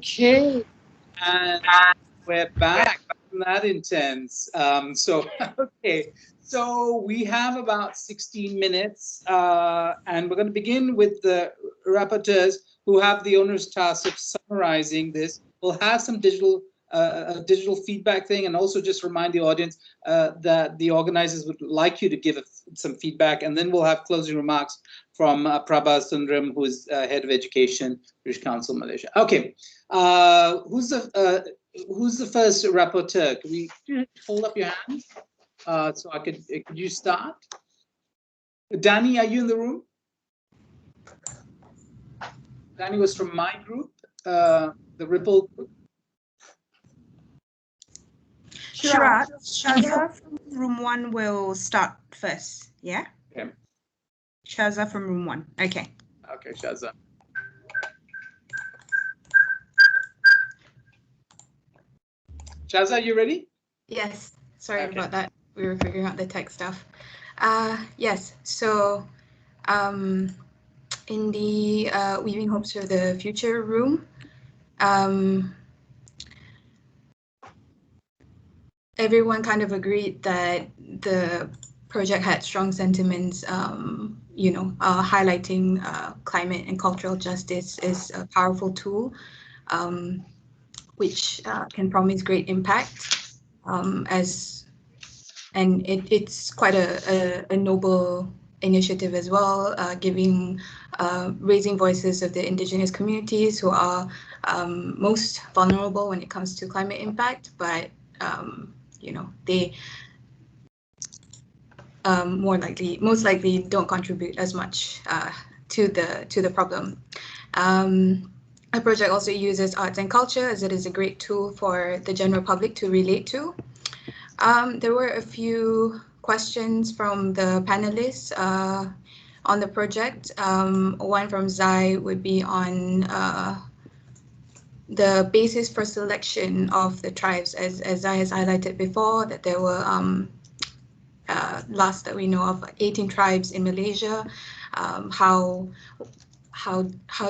Okay, and we're back. Not intense. Okay, so we have about 16 minutes, and we're going to begin with the rapporteurs who have the owner's task of summarizing this. We'll have some digital feedback thing, and also just remind the audience that the organizers would like you to give some feedback, and then we'll have closing remarks from Prabha Sundram, who's head of education, British Council, Malaysia. Okay, who's the first rapporteur? Can we hold up your hands so could you start? Danny, are you in the room? Danny was from my group, the Ripple group. Sure. Shaza from room 1 will start first. Yeah. Okay. Shaza from room 1. Okay. Okay, Shaza. Shaza, you ready? Yes. Sorry about that. We were figuring out the tech stuff. Yes. So, in the Weaving Hopes for the Future room, everyone kind of agreed that the project had strong sentiments, highlighting climate and cultural justice is a powerful tool, which can promise great impact, it's quite a noble initiative as well, raising voices of the indigenous communities who are most vulnerable when it comes to climate impact, but they most likely don't contribute as much to the problem. Our project also uses arts and culture, as it is a great tool for the general public to relate to. There were a few questions from the panelists on the project. One from Zai would be on the basis for selection of the tribes, as Zai has highlighted before, that there were last that we know of 18 tribes in Malaysia. How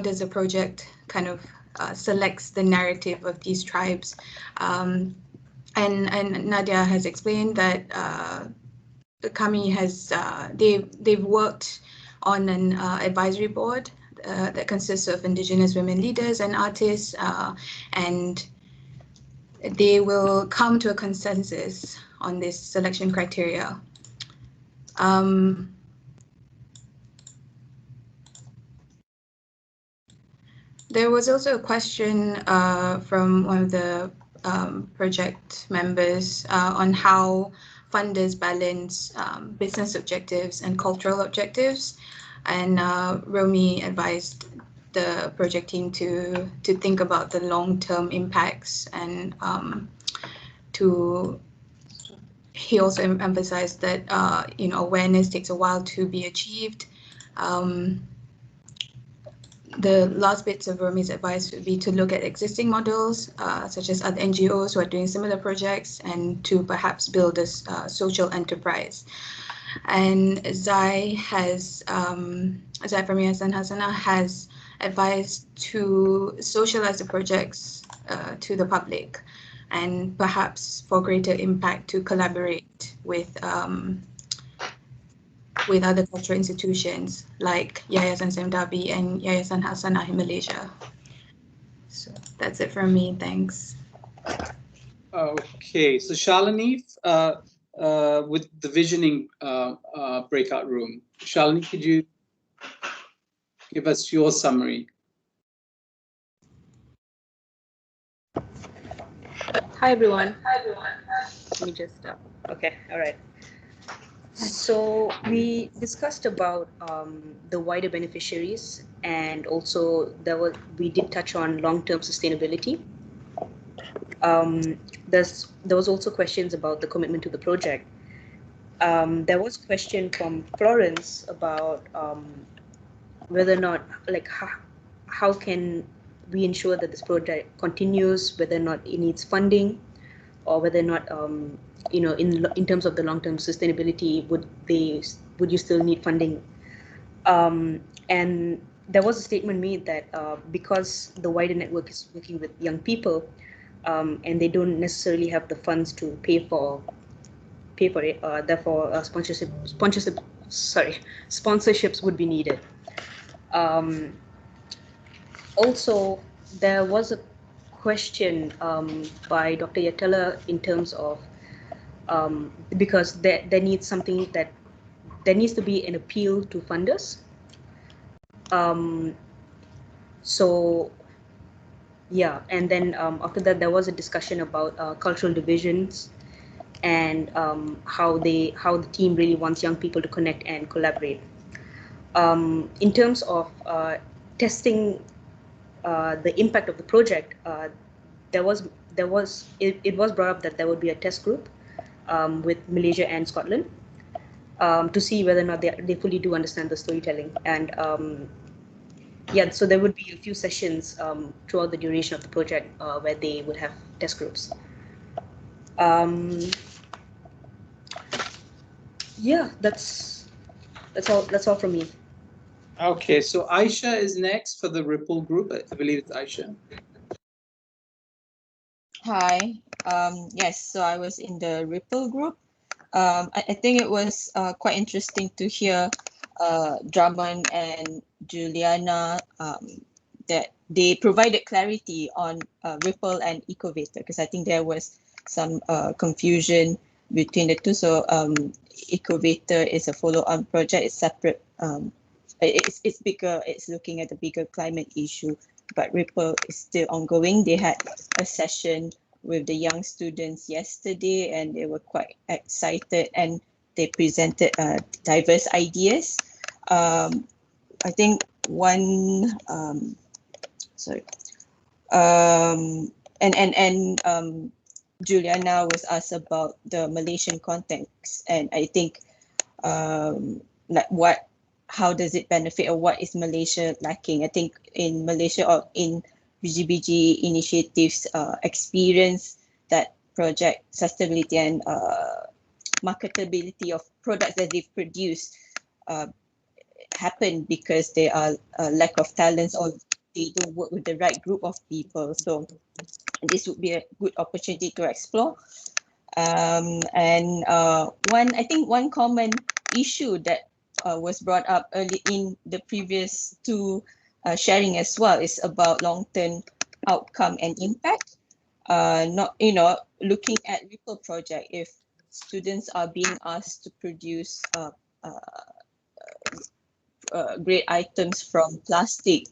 does the project kind of selects the narrative of these tribes? And Nadia has explained that Kami has they've worked on an advisory board that consists of Indigenous women leaders and artists, and they will come to a consensus on this selection criteria. There was also a question from one of the project members on how funders balance business objectives and cultural objectives, and Romy advised the project team to think about the long-term impacts, and he also emphasized that awareness takes a while to be achieved. The last bits of Romy's advice would be to look at existing models, such as other NGOs who are doing similar projects, and to perhaps build a social enterprise. And Zai from Yayasan Hasanah has advised to socialize the projects to the public, and perhaps for greater impact to collaborate with other cultural institutions like Yayasan Semdabi and Yayasan Hasanah in Malaysia. So that's it from me. Thanks. Okay, so Shalini with the visioning breakout room. Shalini, could you give us your summary? Hi everyone. Let me just okay, all right. So we discussed about the wider beneficiaries, and also we did touch on long-term sustainability. There was also questions about the commitment to the project. There was a question from Florence about whether or not, like, how can we ensure that this project continues, whether or not it needs funding, or whether or not in terms of the long-term sustainability, would you still need funding? And there was a statement made that because the wider network is working with young people, and they don't necessarily have the funds to pay for it, therefore sponsorships would be needed. Also, there was a question by Dr. Yatella in terms of because there needs to be an appeal to funders. So yeah, and then after that there was a discussion about cultural divisions and how the team really wants young people to connect and collaborate. In terms of testing the impact of the project, it was brought up that there would be a test group with Malaysia and Scotland to see whether or not they fully do understand the storytelling. And yeah, so there would be a few sessions throughout the duration of the project where they would have test groups. Yeah, that's all from me. Okay, so Aisha is next for the Ripple group. I believe it's Aisha. Hi. Yes, so I was in the Ripple group. I think it was quite interesting to hear Drummond and Juliana that they provided clarity on Ripple and Ecovator, because I think there was some confusion between the two. So Ecovator is a follow-on project. It's separate. It's bigger. It's looking at the bigger climate issue, but Ripple is still ongoing. They had a session with the young students yesterday, and they were quite excited, and they presented diverse ideas. I think one Juliana was asked about the Malaysian context, and I think like how does it benefit, or what is Malaysia lacking? I think in Malaysia or in BGBG initiatives experience that project sustainability and marketability of products that they've produced happen because there are a lack of talents, or they don't work with the right group of people. So this would be a good opportunity to explore. I think one common issue that was brought up early in the previous two sharing as well is about long-term outcome and impact. Not looking at Ripple project, if students are being asked to produce great items from plastic,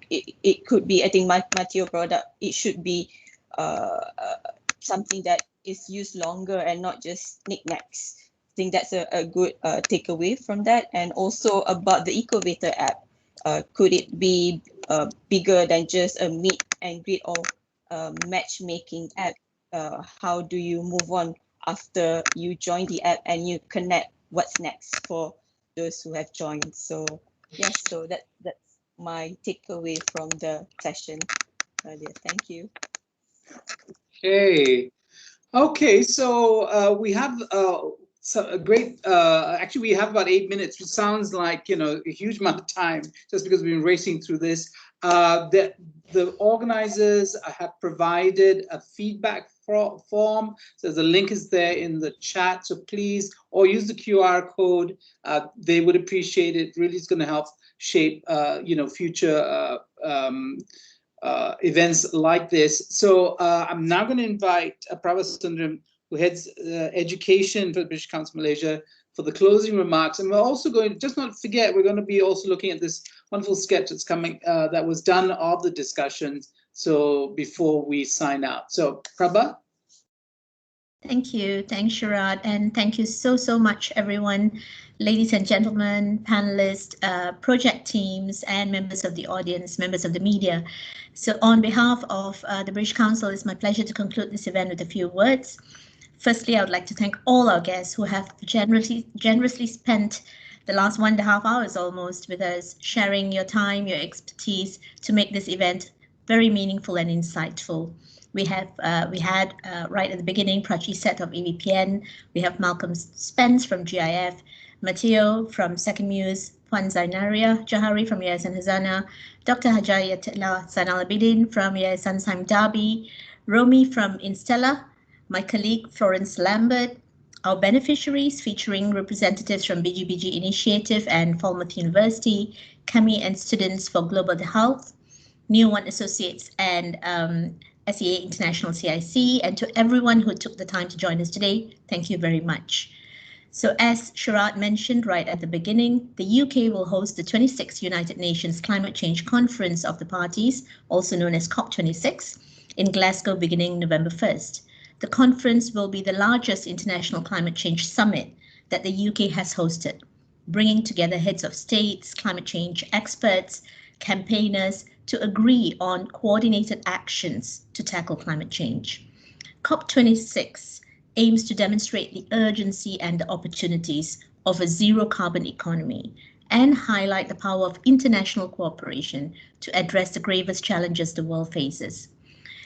it could be, I think, material product. It should be something that is used longer and not just knickknacks. I think that's a good takeaway from that. And also about the Ecovator app, could it be bigger than just a meet and greet or matchmaking app? How do you move on after you join the app and you connect? What's next for those who have joined? So yes, so that's my takeaway from the session earlier. Thank you. Okay, so we have a great, actually we have about 8 minutes, which sounds like, a huge amount of time just because we've been racing through this. The organizers have provided a feedback form. So the link is there in the chat. So please, or use the QR code. They would appreciate it. Really, it's going to help shape, future events like this. So I'm now going to invite Prabha Sundaram, who heads education for the British Council Malaysia, for the closing remarks. And we're also going to, just not forget, we're going to be also looking at this wonderful sketch that's coming, that was done of the discussions. So before we sign out. So Prabha. Thank you. Thanks, Sharad. And thank you so much, everyone, ladies and gentlemen, panelists, project teams, and members of the audience, members of the media. So on behalf of the British Council, it's my pleasure to conclude this event with a few words. Firstly, I would like to thank all our guests who have generously spent the last 1.5 hours almost with us, sharing your time, your expertise to make this event very meaningful and insightful. We had right at the beginning, Prachi Set of AVPN. We have Malcolm Spence from GIF, Matteo from Second Muse, Puan Zainaria Johari from Yayasan Hazana, Dr. Hajayatullah Zainalabidin from Yayasan Saim Darby, Romy from Instella, my colleague Florence Lambert, our beneficiaries featuring representatives from BGBG Initiative and Falmouth University, Kami and Students for Global Health, New One Associates and SEA International CIC, and to everyone who took the time to join us today, thank you very much. So as Sharad mentioned right at the beginning, the UK will host the 26th United Nations Climate Change Conference of the Parties, also known as COP26, in Glasgow beginning November 1st. The conference will be the largest international climate change summit that the UK has hosted, bringing together heads of states, climate change experts, campaigners to agree on coordinated actions to tackle climate change. COP26 aims to demonstrate the urgency and the opportunities of a zero carbon economy and highlight the power of international cooperation to address the gravest challenges the world faces.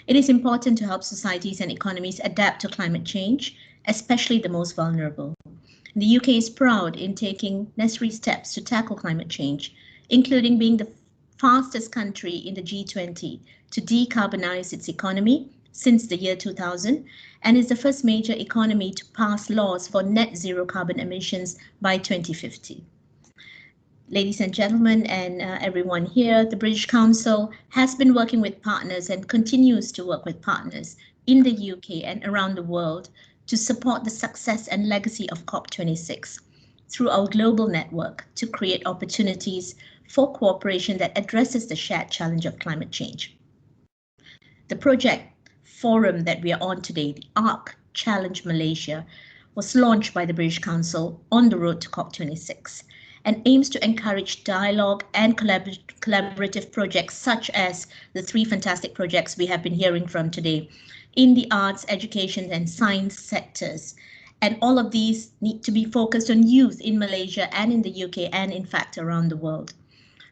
It is important to help societies and economies adapt to climate change, especially the most vulnerable. The UK is proud in taking necessary steps to tackle climate change, including being the fastest country in the G20 to decarbonize its economy since the year 2000, and is the first major economy to pass laws for net zero carbon emissions by 2050. Ladies and gentlemen, and everyone here, the British Council has been working with partners and continues to work with partners in the UK and around the world to support the success and legacy of COP26 through our global network to create opportunities for cooperation that addresses the shared challenge of climate change. The project forum that we are on today, the A.R.C. Challenge Malaysia, was launched by the British Council on the road to COP26 and aims to encourage dialogue and collaborative projects such as the three fantastic projects we have been hearing from today in the arts, education and science sectors. And all of these need to be focused on youth in Malaysia and in the UK and in fact around the world.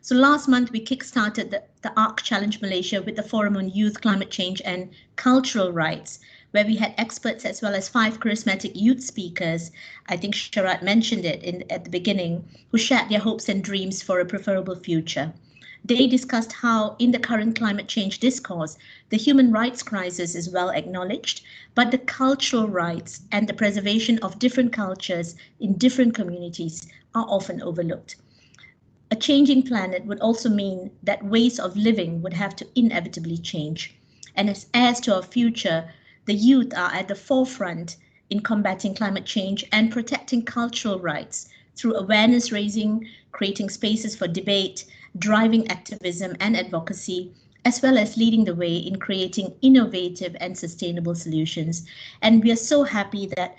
So last month, we kickstarted the A.R.C. Challenge Malaysia with the Forum on Youth, Climate Change and Cultural Rights, where we had experts as well as 5 charismatic youth speakers, I think Sharad mentioned it at the beginning, who shared their hopes and dreams for a preferable future. They discussed how in the current climate change discourse, the human rights crisis is well acknowledged, but the cultural rights and the preservation of different cultures in different communities are often overlooked. A changing planet would also mean that ways of living would have to inevitably change. And as heirs to our future, the youth are at the forefront in combating climate change and protecting cultural rights through awareness raising, creating spaces for debate, driving activism and advocacy, as well as leading the way in creating innovative and sustainable solutions. And we are so happy that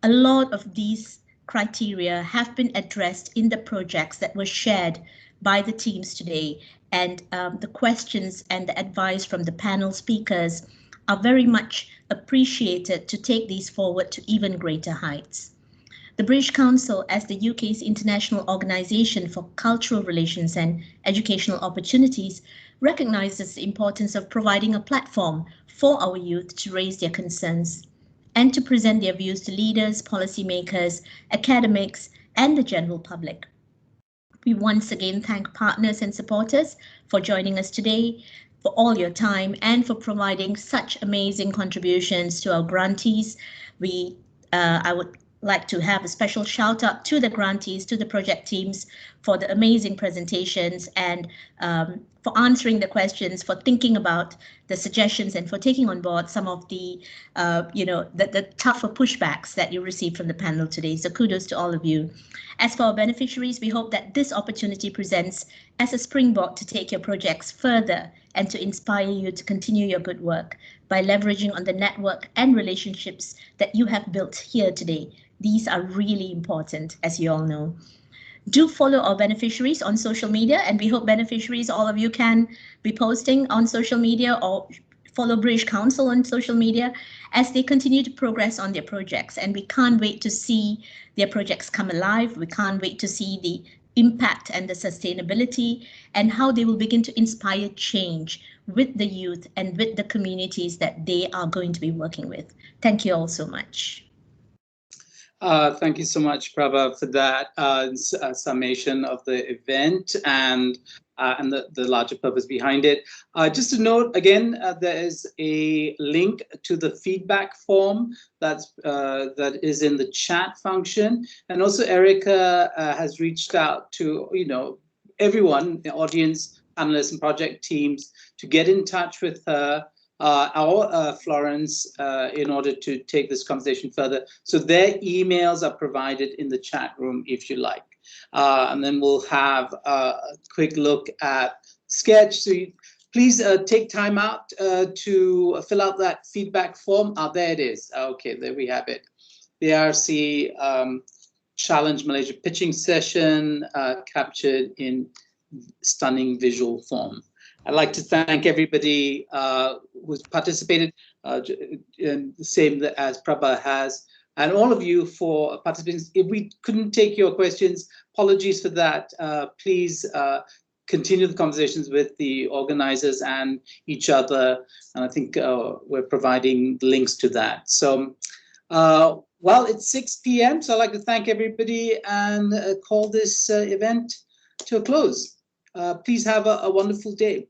a lot of these criteria have been addressed in the projects that were shared by the teams today. And the questions and the advice from the panel speakers are very much appreciated to take these forward to even greater heights. The British Council, as the UK's international organisation for cultural relations and educational opportunities, recognises the importance of providing a platform for our youth to raise their concerns and to present their views to leaders, policymakers, academics, and the general public. We once again thank partners and supporters for joining us today, for all your time, and for providing such amazing contributions to our grantees. I would like to have a special shout out to the grantees, to the project teams for the amazing presentations and for answering the questions, for thinking about the suggestions and for taking on board some of the, the tougher pushbacks that you received from the panel today. So kudos to all of you. As for our beneficiaries, we hope that this opportunity presents as a springboard to take your projects further and to inspire you to continue your good work by leveraging on the network and relationships that you have built here today. These are really important, as you all know. Do follow our beneficiaries on social media, and we hope beneficiaries, all of you, can be posting on social media or follow British Council on social media as they continue to progress on their projects. And we can't wait to see their projects come alive. We can't wait to see the impact and the sustainability and how they will begin to inspire change with the youth and with the communities that they are going to be working with. Thank you all so much. Thank you so much, Prabha, for that summation of the event and the larger purpose behind it. Just to note, again, there is a link to the feedback form that is in the chat function. And also Erica has reached out to, everyone, the audience, panelists and project teams to get in touch with her Florence in order to take this conversation further. So their emails are provided in the chat room if you like. And then we'll have a quick look at sketch. So please take time out to fill out that feedback form. There it is. Okay, there we have it. The A.R.C. Challenge Malaysia Pitching Session captured in stunning visual form. I'd like to thank everybody who's participated, the same as Prabha has, and all of you for participating. If we couldn't take your questions, apologies for that. Please continue the conversations with the organizers and each other, and I think we're providing links to that. So, well, it's 6 p.m., so I'd like to thank everybody and call this event to a close. Please have a wonderful day.